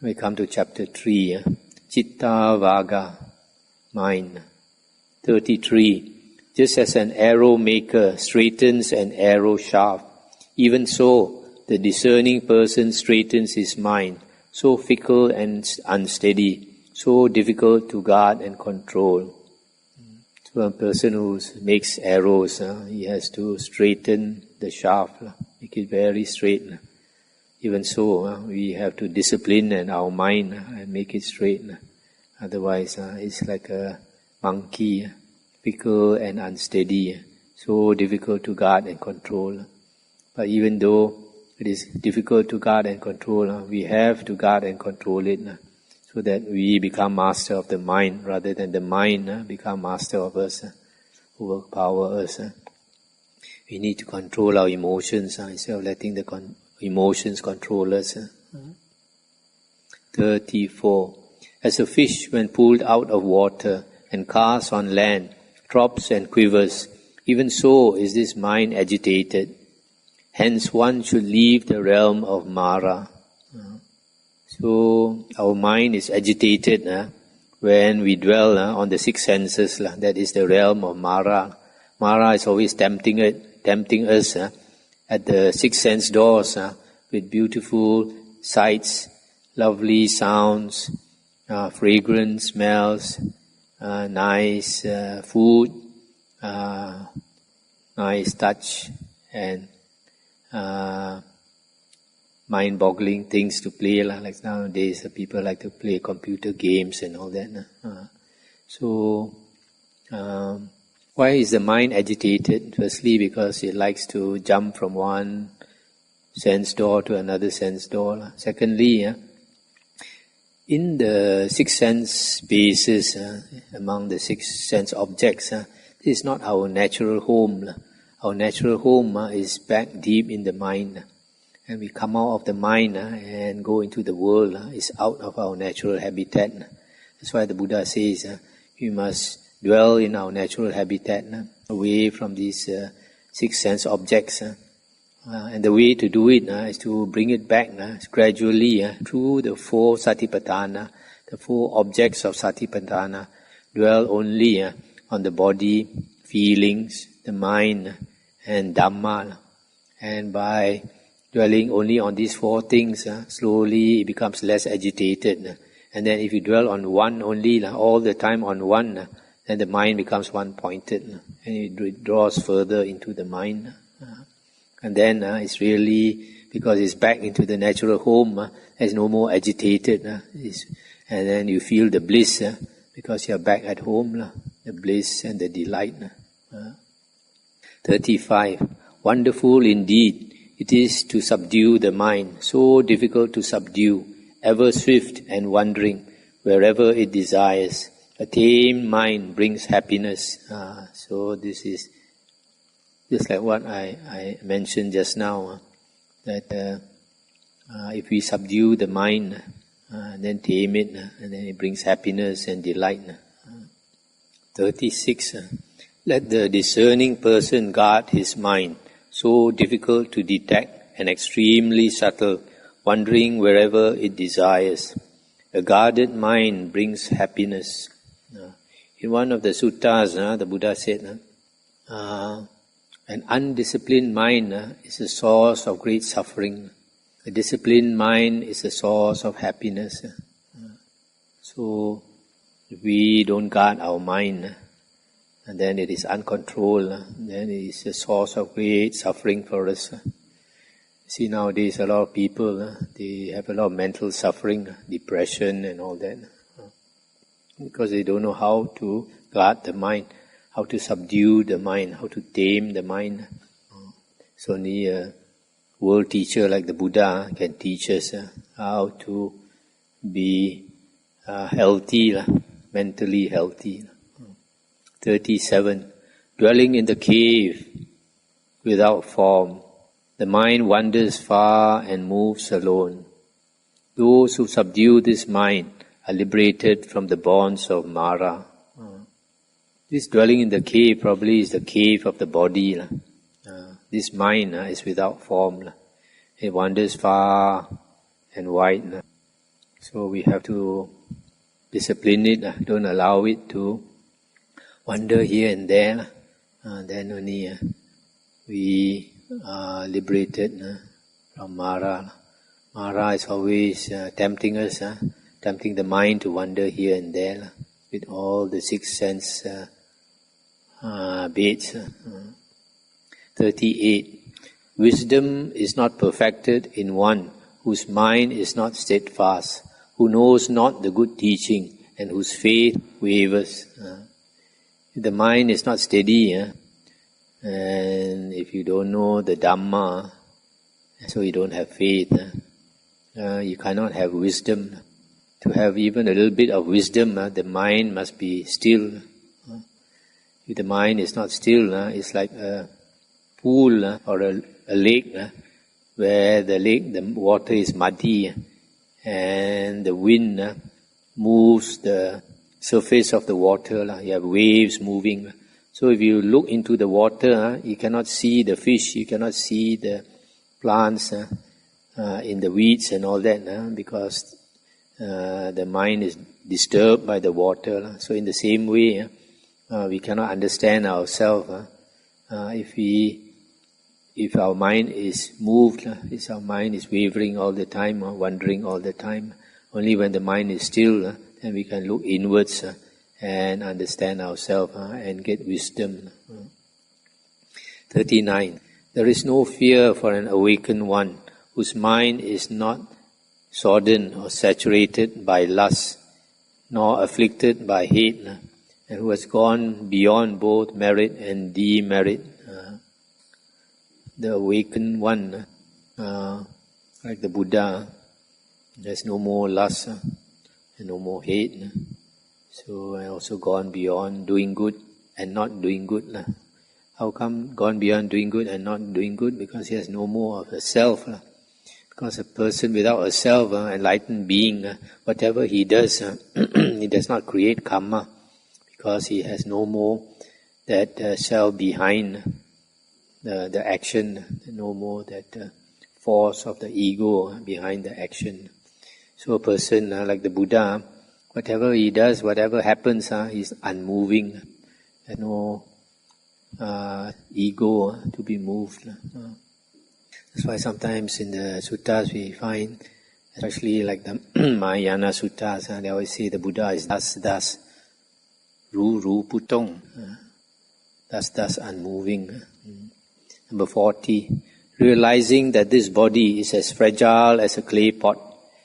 We come to chapter 3, Chitta Vaga, mind. 33. Just as an arrow maker straightens an arrow shaft, even so the discerning person straightens his mind, so fickle and unsteady, so difficult to guard and control. So a person who makes arrows, he has to straighten the shaft, make it very straight. Even so, we have to discipline our mind and make it straight. Otherwise, it's like a monkey, fickle and unsteady, so difficult to guard and control. But even though it is difficult to guard and control, we have to guard and control it, so that we become master of the mind rather than the mind become master of us, overpower us. We need to control our emotions instead of letting the emotions control us. 34. As a fish when pulled out of water and cast on land drops and quivers, even so is this mind agitated. Hence one should leave the realm of Mara. So our mind is agitated when we dwell on the six senses. That is the realm of Mara. Mara is always tempting us at the six sense doors with beautiful sights, lovely sounds, fragrant smells, nice food, nice touch, and mind-boggling things to play. Like nowadays, people like to play computer games and all that. So, why is the mind agitated? Firstly, because it likes to jump from one sense door to another sense door. Secondly, in the six sense spaces, among the six sense objects, this is not our natural home. Our natural home is back deep in the mind. And we come out of the mind and go into the world. It's out of our natural habitat. That's why the Buddha says we must dwell in our natural habitat, away from these six sense objects. And the way to do it is to bring it back gradually through the four satipatthana, the four objects of satipatthana. Dwell only on the body, feelings, the mind, and Dhamma. And by dwelling only on these four things, slowly it becomes less agitated. And then if you dwell on one only, all the time on one, then the mind becomes one-pointed, and it draws further into the mind. And then it's really, because it's back into the natural home, it's no more agitated. And then you feel the bliss, because you're back at home, the bliss and the delight. 35. Wonderful indeed it is to subdue the mind, so difficult to subdue, ever swift and wandering, wherever it desires. A tamed mind brings happiness. So this is just like what I mentioned just now, that if we subdue the mind, then tame it, and then it brings happiness and delight. 36. Let the discerning person guard his mind, so difficult to detect and extremely subtle, wandering wherever it desires. A guarded mind brings happiness. In one of the suttas, the Buddha said, an undisciplined mind is a source of great suffering. A disciplined mind is a source of happiness. So, if we don't guard our mind, and then it is uncontrolled, then it is a source of great suffering for us. See, nowadays a lot of people, they have a lot of mental suffering, depression and all that, because they don't know how to guard the mind, how to subdue the mind, how to tame the mind. So only a world teacher like the Buddha can teach us how to be healthy, mentally healthy. 37. Dwelling in the cave without form, the mind wanders far and moves alone. Those who subdue this mind are liberated from the bonds of Mara. This dwelling in the cave probably is the cave of the body. This mind is without form. It wanders far and wide. So we have to discipline it, don't allow it to wander here and there. Then only we are liberated from Mara. Mara is always tempting us, tempting the mind to wander here and there with all the six sense baits. 38. Wisdom is not perfected in one whose mind is not steadfast, who knows not the good teaching, and whose faith wavers. If the mind is not steady, and if you don't know the Dhamma, so you don't have faith, you cannot have wisdom. To have even a little bit of wisdom, the mind must be still. If the mind is not still, it's like a pool or a lake, where the water is muddy, and the wind moves the surface of the water. You have waves moving. So if you look into the water, you cannot see the fish, you cannot see the plants in the weeds and all that, because the mind is disturbed by the water. So in the same way, we cannot understand ourselves if our mind is moved, if our mind is wavering all the time, wandering all the time. Only when the mind is still, then we can look inwards and understand ourselves and get wisdom. 39. There is no fear for an awakened one whose mind is not sodden or saturated by lust, nor afflicted by hate, and who has gone beyond both merit and demerit. The awakened one, like the Buddha, there's no more lust and no more hate. So I also gone beyond doing good and not doing good. How come gone beyond doing good and not doing good? Because he has no more of a self. Because a person without a self, enlightened being, whatever he does, he does not create karma, because he has no more that self behind the action, no more that force of the ego behind the action. So a person like the Buddha, whatever he does, whatever happens, he's unmoving. There's no ego to be moved. That's why sometimes in the suttas we find, especially like the Mahayana suttas, they always say the Buddha is das, ru putong, das unmoving. Number 40, realizing that this body is as fragile as a clay pot,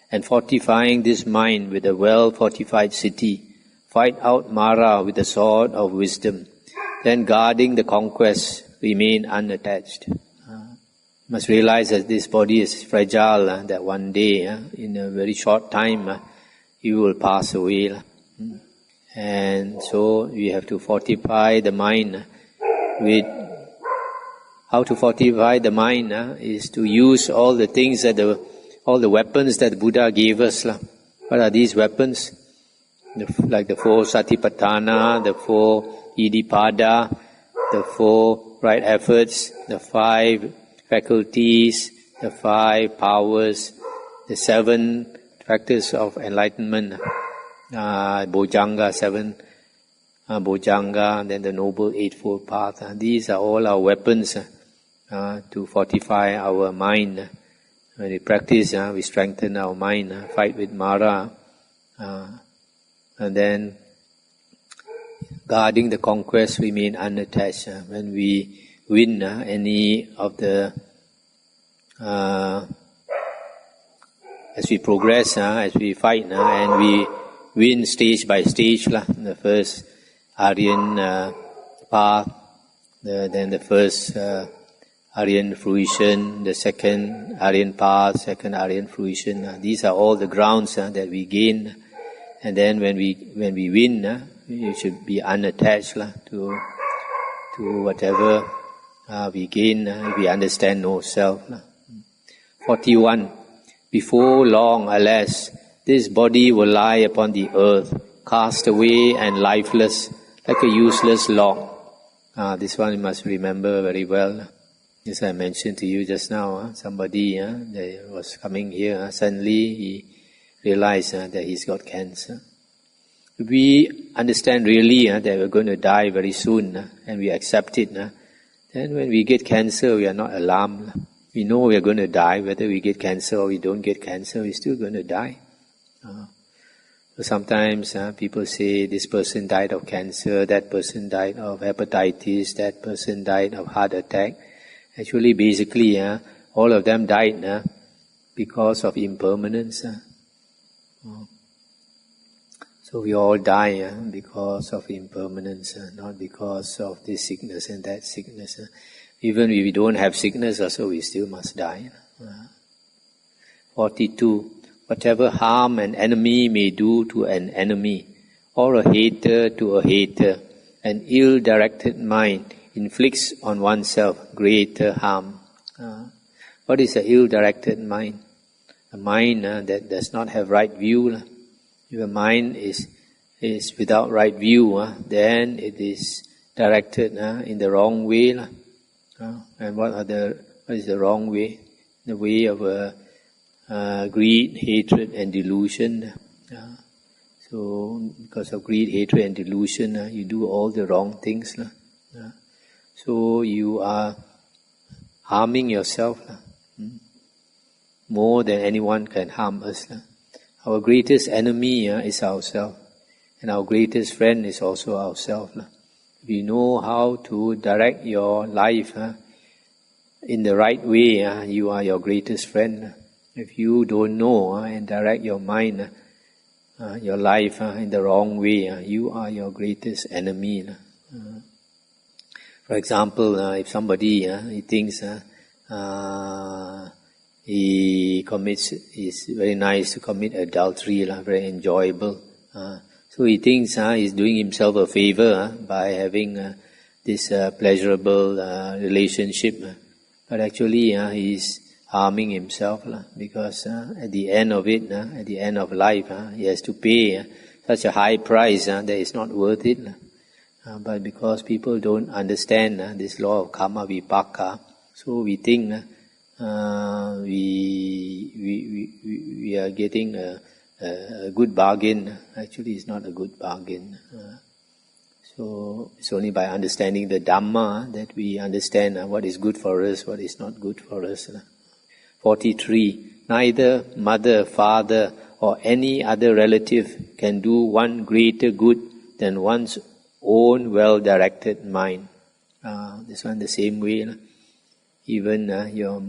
and fortifying this mind with a well-fortified city, fight out Mara with the sword of wisdom, then guarding the conquest, remain unattached. You must realize that this body is fragile, that one day, in a very short time, you will pass away. And so we have to fortify the mind with... How to fortify the mind is to use all the things all the weapons that Buddha gave us. What are these weapons? Like the 4 Satipatthana, the 4 Iddhipada, the 4 right efforts, the 5 faculties, the 5 powers, the 7 factors of enlightenment, Bojjhanga, 7 Bojjhanga, and then the Noble Eightfold Path. These are all our weapons to fortify our mind. When we practice, we strengthen our mind, fight with Mara, and then guarding the conquest, remain unattached. When we win any of the... as we progress, as we fight, and we win stage by stage, the first Aryan path, then the first Aryan fruition, the second Aryan path, second Aryan fruition. These are all the grounds that we gain. And then when we win, we should be unattached to whatever we gain. We understand no self. 41. Before long, alas, this body will lie upon the earth, cast away and lifeless, like a useless log. This one you must remember very well. As I mentioned to you just now, somebody that was coming here, suddenly he realize that he's got cancer. If we understand really that we're going to die very soon and we accept it, then when we get cancer, we are not alarmed. We know we are going to die, whether we get cancer or we don't get cancer, we're still going to die. So sometimes people say this person died of cancer, that person died of hepatitis, that person died of heart attack. Actually, basically, all of them died because of impermanence. So we all die because of impermanence, not because of this sickness and that sickness. Even if we don't have sickness also, we still must die. 42. Whatever harm an enemy may do to an enemy, or a hater to a hater, an ill-directed mind inflicts on oneself greater harm. What is an ill-directed mind? A mind that does not have right view. If a mind is without right view, then it is directed in the wrong way. And what is the wrong way? The way of greed, hatred and delusion. So because of greed, hatred and delusion, you do all the wrong things. So you are harming yourself more than anyone can harm us. Our greatest enemy is ourselves, and our greatest friend is also ourselves. If you know how to direct your life in the right way, you are your greatest friend. If you don't know and direct your mind, your life in the wrong way, you are your greatest enemy. For example, if somebody he thinks it's very nice to commit adultery, very enjoyable. So he thinks he's doing himself a favor by having this pleasurable relationship. But actually he's harming himself because at the end of it, at the end of life, he has to pay such a high price that it's not worth it. But because people don't understand this law of karma vipaka, so we think we are getting a good bargain. Actually, it's not a good bargain. So it's only by understanding the Dhamma that we understand what is good for us, what is not good for us. 43. Neither mother, father, or any other relative can do one greater good than one's own well-directed mind. This one the same way. Even your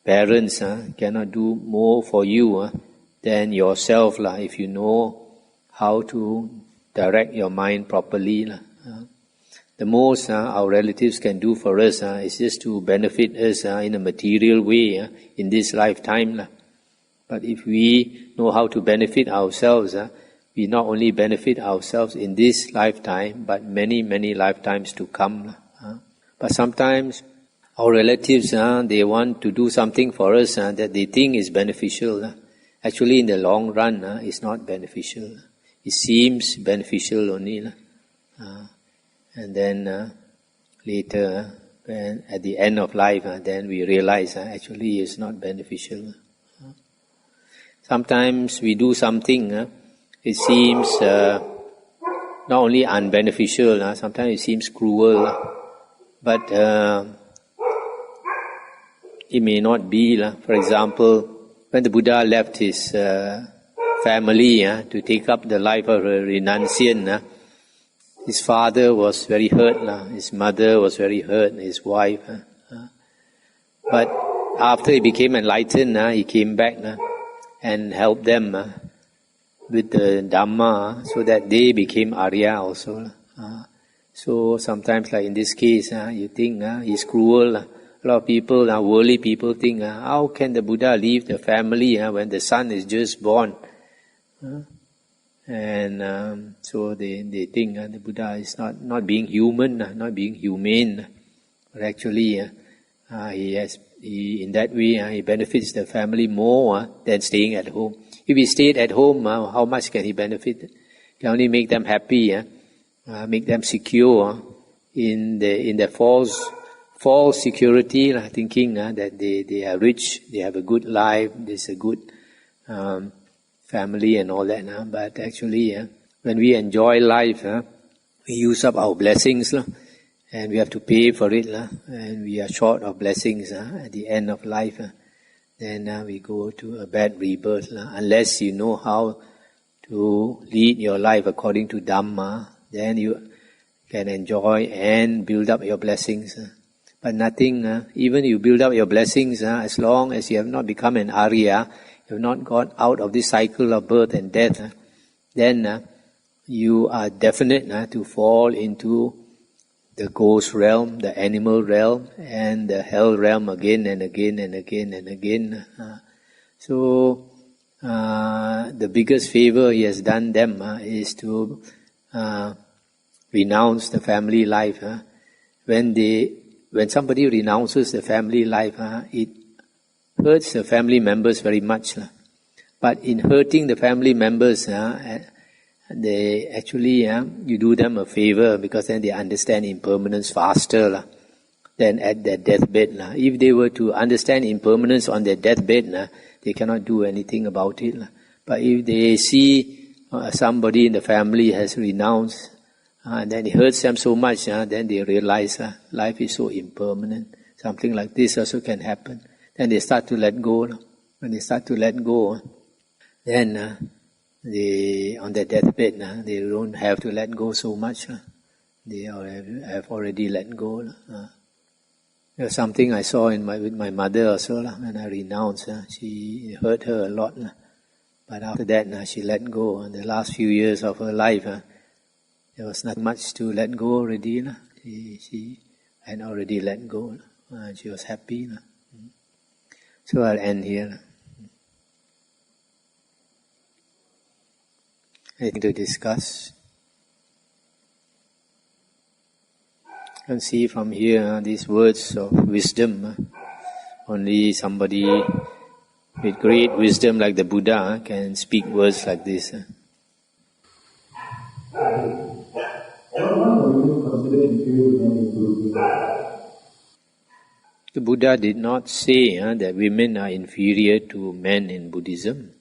parents cannot do more for you than yourself if you know how to direct your mind properly. The most our relatives can do for us is just to benefit us in a material way in this lifetime. But if we know how to benefit ourselves, we not only benefit ourselves in this lifetime, but many, many lifetimes to come. But sometimes our relatives, they want to do something for us that they think is beneficial. Actually, in the long run, it's not beneficial. It seems beneficial only. And then later, when at the end of life, then we realize actually it's not beneficial. Sometimes we do something, it seems not only unbeneficial, sometimes it seems cruel, but it may not be. For example, when the Buddha left his family to take up the life of a renunciant, his father was very hurt, his mother was very hurt, his wife. But after he became enlightened, he came back and helped them with the Dhamma so that they became Arya also. So sometimes, like in this case, you think he's cruel. A lot of people, worldly people think, how can the Buddha leave the family when the son is just born? And so they think the Buddha is not being human, not being humane. But actually, he in that way, he benefits the family more than staying at home. If he stayed at home, how much can he benefit? He can only make them happy, make them secure in the false security, thinking that they are rich, they have a good life, there's a good family and all that. But actually, when we enjoy life, we use up our blessings, and we have to pay for it, and we are short of blessings at the end of life. Then we go to a bad rebirth. Unless you know how to lead your life according to Dhamma, then you can enjoy and build up your blessings. But nothing, even you build up your blessings, as long as you have not become an Arya, you have not got out of this cycle of birth and death, then you are definite to fall into the ghost realm, the animal realm, and the hell realm again and again and again and again. So the biggest favor he has done them is to renounce the family life. When somebody renounces the family life, it hurts the family members very much. But in hurting the family members, they actually, you do them a favor, because then they understand impermanence faster than at their deathbed. If they were to understand impermanence on their deathbed, they cannot do anything about it. But if they see somebody in the family has renounced, and then it hurts them so much, then they realize life is so impermanent. Something like this also can happen. Then they start to let go. When they start to let go, then they, on their deathbed, they don't have to let go so much. They have already let go. There's something I saw with my mother also. When I renounced, it hurt her a lot. But after that, she let go. In the last few years of her life, there was not much to let go already. She had already let go. She was happy. So I'll end here. Anything to discuss? You can see from here these words of wisdom. Only somebody with great wisdom like the Buddha can speak words like this. The Buddha did not say that women are inferior to men in Buddhism.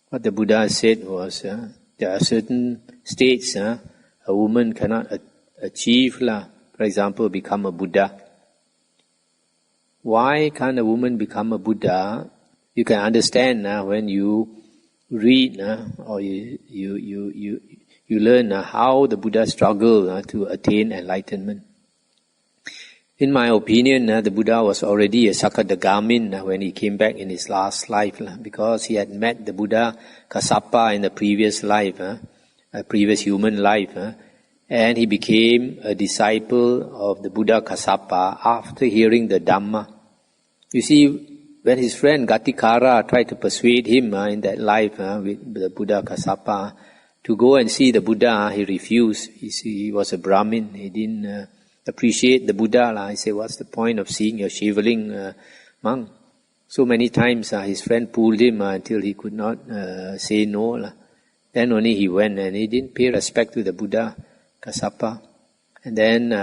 What the Buddha said was, there are certain states a woman cannot achieve. For example, become a Buddha. Why can't a woman become a Buddha? You can understand when you read or you learn how the Buddha struggled to attain enlightenment. In my opinion, the Buddha was already a Sakadagamin when he came back in his last life, because he had met the Buddha Kassapa in the previous life, a previous human life, and he became a disciple of the Buddha Kassapa after hearing the Dhamma. You see, when his friend Gatikara tried to persuade him in that life with the Buddha Kassapa to go and see the Buddha, he refused. He was a Brahmin. He didn't appreciate the Buddha. He said, what's the point of seeing your shaveling monk? So many times his friend pulled him until he could not say no. Then only he went, and he didn't pay respect to the Buddha Kassapa. And then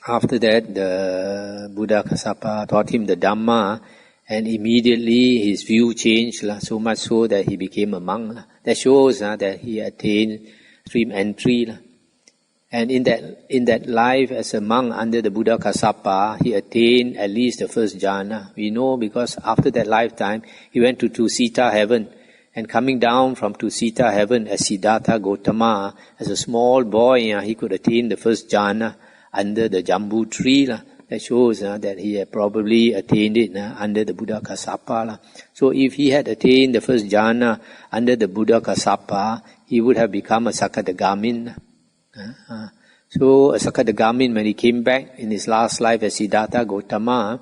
after that, the Buddha Kassapa taught him the Dhamma, and immediately his view changed, so much so that he became a monk. That shows that he attained stream entry. And in that life as a monk under the Buddha Kassapa, he attained at least the first jhana. We know because after that lifetime, he went to Tusita heaven. And coming down from Tusita heaven as Siddhartha Gautama, as a small boy, he could attain the first jhana under the Jambu tree. That shows that he had probably attained it under the Buddha Kassapa. So if he had attained the first jhana under the Buddha Kassapa, he would have become a Sakadagamin. So a Sakadagamin, when he came back in his last life as Siddhartha Gautama,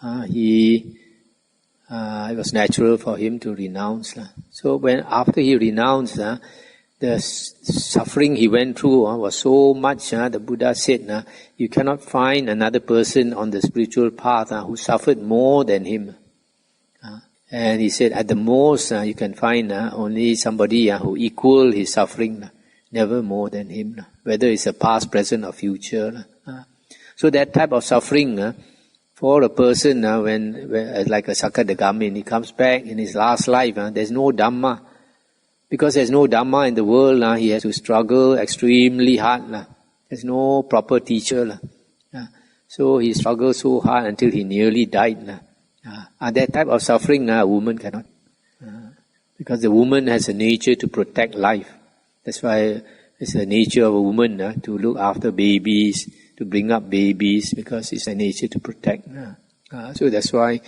it was natural for him to renounce. So after he renounced, the suffering he went through was so much. The Buddha said, you cannot find another person on the spiritual path who suffered more than him. And he said, at the most, you can find only somebody who equal his suffering, never more than him, whether it's a past, present, or future. So that type of suffering For a person, when like a Sakadagamin, he comes back in his last life, there's no Dhamma. Because there's no Dhamma in the world, he has to struggle extremely hard. There's no proper teacher. So he struggled so hard until he nearly died. That type of suffering, a woman cannot. Because the woman has a nature to protect life. That's why it's the nature of a woman to look after babies, to bring up babies, because it's a nature to protect. So that's why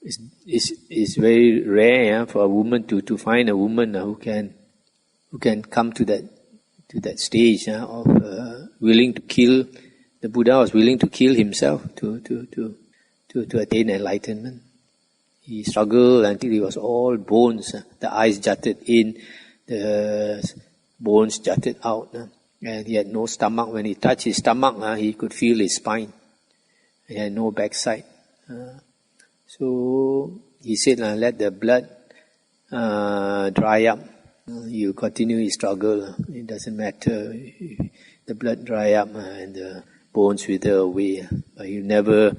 it's very rare for a woman to find a woman who can come to that stage of willing to kill. The Buddha was willing to kill himself to attain enlightenment. He struggled until he was all bones. The eyes jutted in, the bones jutted out, and he had no stomach. When he touched his stomach, he could feel his spine. He had no backside. So he said, let the blood dry up. You continue his struggle. It doesn't matter. The blood dry up and the bones wither away. But he never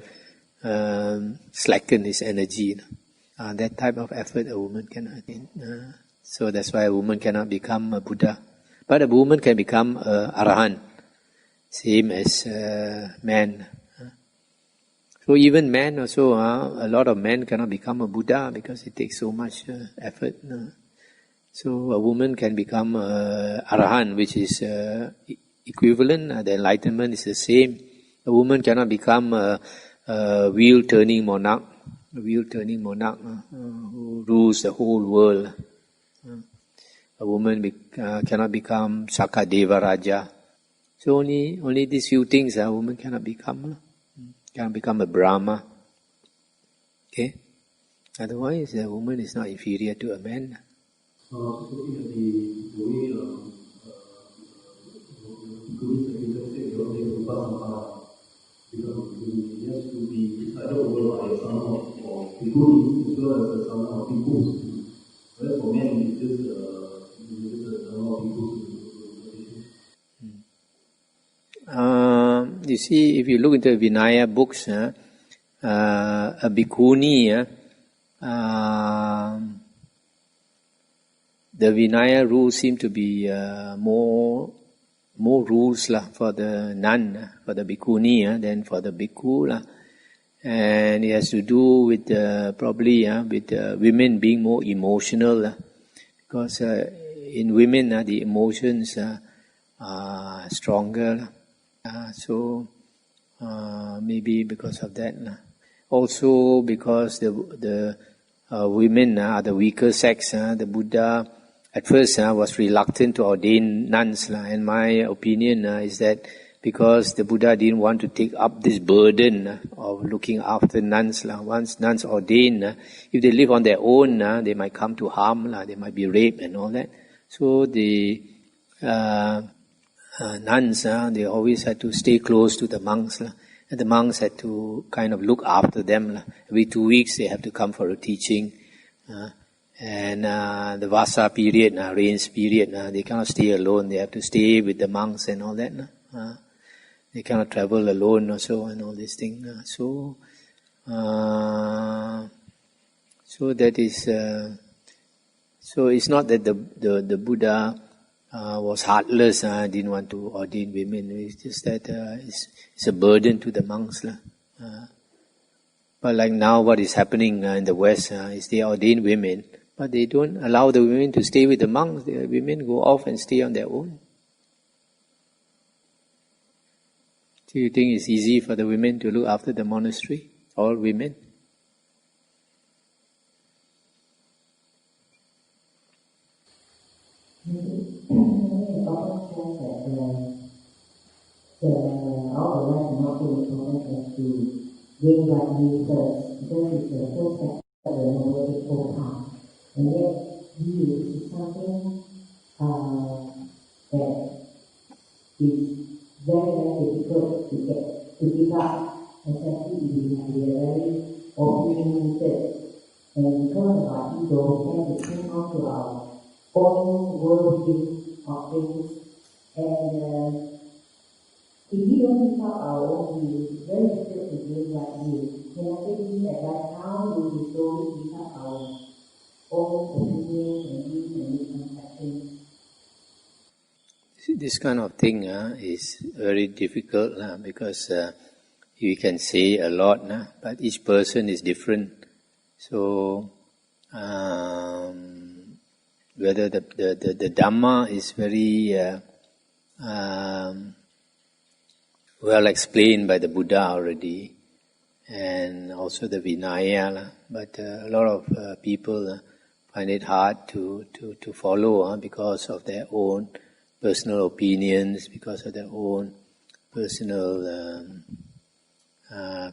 slacken his energy. That type of effort a woman cannot attain. So that's why a woman cannot become a Buddha. But a woman can become a Arahant, same as man. So even men also, a lot of men cannot become a Buddha because it takes so much effort. So a woman can become a Arahant, which is equivalent. The enlightenment is the same. A woman cannot become a wheel-turning monarch. A wheel-turning monarch who rules the whole world. A woman cannot become Sakadeva Raja. So only these few things a woman cannot become. Cannot become a Brahma. Okay? Otherwise, a woman is not inferior to a man. You see, if you look into Vinaya books, a bhikkhuni, the Vinaya rules seem to be more rules for the nun, for the bhikkhuni, than for the bhikkhu. And it has to do with probably with women being more emotional, because in women the emotions are stronger. So maybe because of that. Also because the women are the weaker sex. The Buddha at first was reluctant to ordain nuns. And my opinion is that because the Buddha didn't want to take up this burden of looking after nuns. Once nuns ordain, if they live on their own, they might come to harm. They might be raped and all that. So the nuns, they always had to stay close to the monks. And the monks had to kind of look after them. Every 2 weeks they have to come for a teaching. And the Vasa period, rains period, they cannot stay alone. They have to stay with the monks and all that. They cannot travel alone also and all these things. So that is... so it's not that the Buddha was heartless, didn't want to ordain women. It's just that it's a burden to the monks. But like now what is happening in the West is they ordain women, but they don't allow the women to stay with the monks. The women go off and stay on their own. Do you think it's easy for the women to look after the monastery? All women? All the rest are not so important to bring back new first, because it's the first step of the noble path. And yet, views is something that is very difficult to get to give up, especially if we are very opinionated. And because of our ego, we cling on to our own worldview of things, and If we don't pick up our own view, it's very difficult to gain that view. Then I think we advise how do we slowly pick up our own opinions and views and misconceptions. This kind of thing is very difficult because you can say a lot, but each person is different. So whether the Dhamma is very well explained by the Buddha already, and also the Vinaya, but a lot of people find it hard to follow because of their own personal opinions, because of their own personal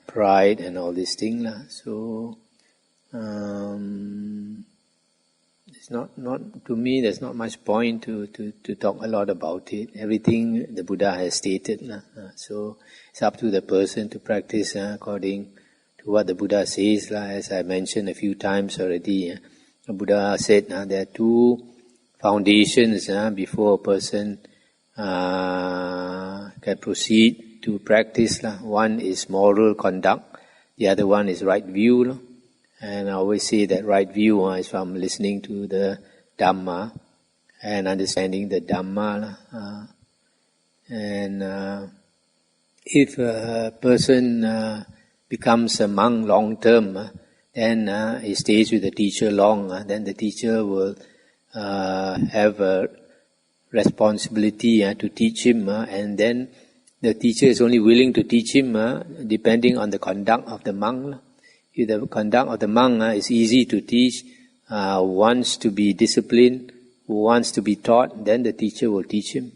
pride and all these things. So it's not to me. There's not much point to talk a lot about it. Everything the Buddha has stated. So it's up to the person to practice according to what the Buddha says. As I mentioned a few times already, the Buddha said there are two foundations before a person can proceed to practice. One is moral conduct, the other one is right view. And I always say that right view is from listening to the Dhamma and understanding the Dhamma. And if a person becomes a monk long term, then he stays with the teacher long, then the teacher will have a responsibility to teach him, and then the teacher is only willing to teach him depending on the conduct of the monk. If the conduct of the monk is easy to teach, wants to be disciplined, wants to be taught, then the teacher will teach him.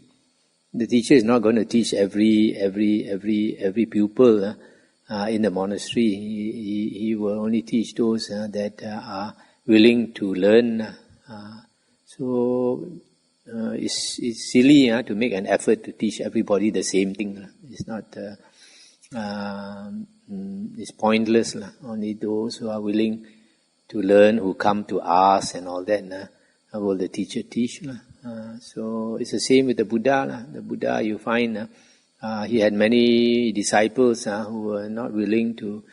The teacher is not going to teach every pupil in the monastery. He will only teach those that are willing to learn. So it's silly to make an effort to teach everybody the same thing. It's not. It's pointless. Only those who are willing to learn, who come to ask and all that, will the teacher teach. So it's the same with the Buddha. The Buddha, you find, he had many disciples who were not willing to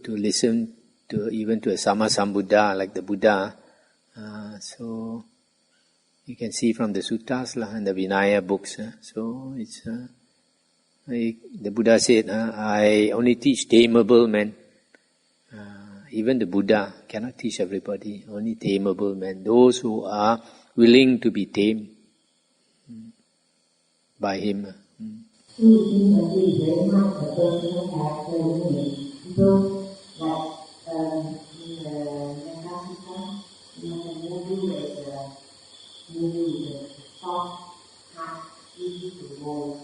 listen to even to a Sammasambuddha like the Buddha. So you can see from the suttas and the Vinaya books. So it's the Buddha said, I only teach tameable men. Even the Buddha cannot teach everybody, only tameable men. Those who are willing to be tamed by him. Very much the personal character because like in the Dhammapada, movie is soft, hard, easy to hold.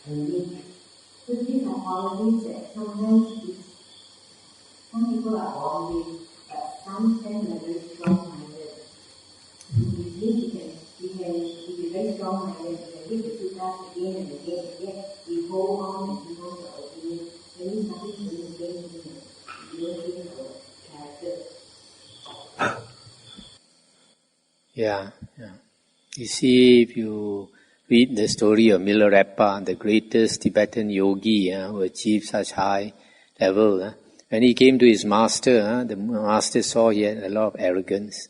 And so these are qualities that sometimes some people are born with, but some tend to be very strong-minded. We can be very strong-minded, we can read the suttas again and again and again. We hold on and we hold our opinion. There is nothing to do against it. We don't change our character. Yeah. You see, if you read the story of Milarepa, the greatest Tibetan yogi who achieved such high level. When he came to his master, the master saw he had a lot of arrogance.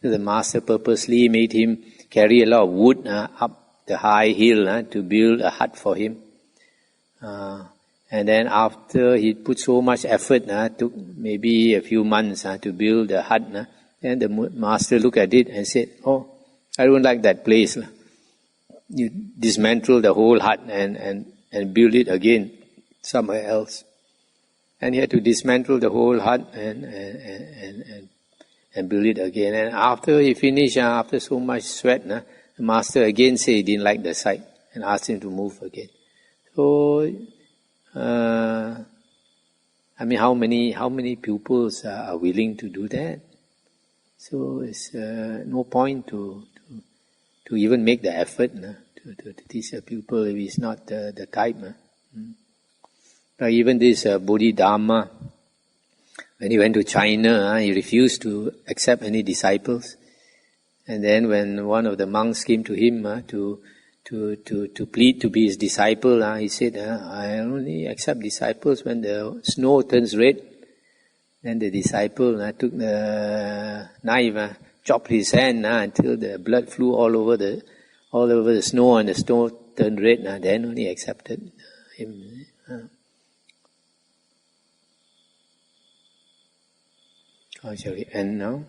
So the master purposely made him carry a lot of wood up the high hill to build a hut for him. And then after he put so much effort, took maybe a few months to build the hut, then the master looked at it and said, "Oh, I don't like that place. You dismantle the whole hut and build it again somewhere else." And he had to dismantle the whole hut and build it again. And after he finished, after so much sweat, the master again said he didn't like the site and asked him to move again. So, how many pupils are willing to do that? So it's no point to even make the effort to teach a pupil if he's not the type. Even this Bodhidharma, when he went to China, he refused to accept any disciples. And then when one of the monks came to him to to plead to be his disciple. He said, I only accept disciples when the snow turns red. Then the disciple took the knife, chopped his hand until the blood flew all over the snow, and the snow turned red. Then only accepted him. How shall we end now?